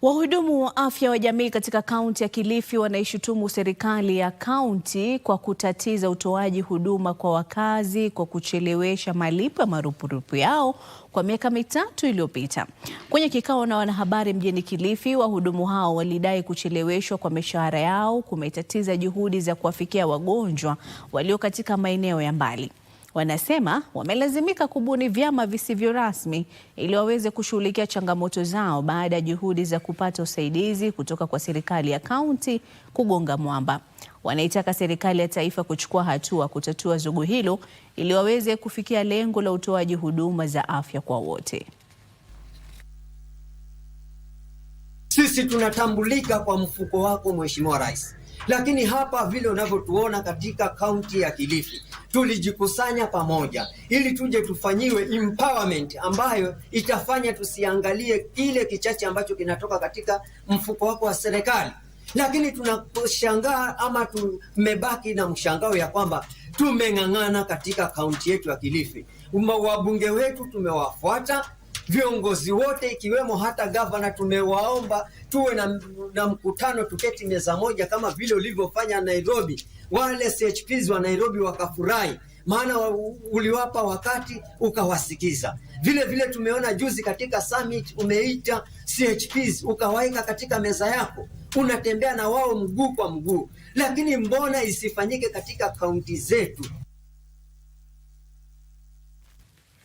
Wahudumu wa afya wa jamii katika kaunti ya Kilifi wanaishutumu serikali ya kaunti kwa kutatiza utoaji huduma kwa wakazi kwa kuchelewesha malipo ya marupurupu yao kwa miaka mitatu iliyopita. Kwenye kikao na wanahabari mjini Kilifi, wahudumu hao walidai kucheleweshwa kwa mishahara yao kumetatiza juhudi za kuwafikia wagonjwa walio katika maeneo ya mbali. Wanasema wamelazimika kubuni vyama visivyo rasmi ili waweze kushughulikia changamoto zao baada ya juhudi za kupata usaidizi kutoka kwa serikali ya kaunti kugonga mwamba. Wanaitaka serikali ya taifa kuchukua hatua kutatua zugu hilo ili waweze kufikia lengo la utoaji huduma za afya kwa wote. Sisi tunatambulika kwa mfuko wako Mheshimiwa Rais. Lakini hapa vile unavyotuona katika kaunti ya Kilifi, tulijikusanya pamoja ili tuje tufanyiwe empowerment ambayo itafanya tusiangalie kile kichache ambacho kinatoka katika mfuko wako wa serikali. Lakini tunashangaa ama tumebaki na mshangao ya kwamba tumeng'ang'ana katika kaunti yetu ya Kilifi. Wabunge wetu tumewafuata, viongozi wote ikiwemo hata gavana tumewaomba tuwe na mkutano, tuketi meza moja kama vile ulivyofanya Nairobi. Wale CHPs wa Nairobi wakafurahi, maana uliwapa wakati ukawasikiza. Vile vile tumeona juzi katika summit umeita CHPs ukawaika katika meza yako, unatembea na wao mguu kwa mguu. Lakini mbona isifanyike katika kaunti zetu?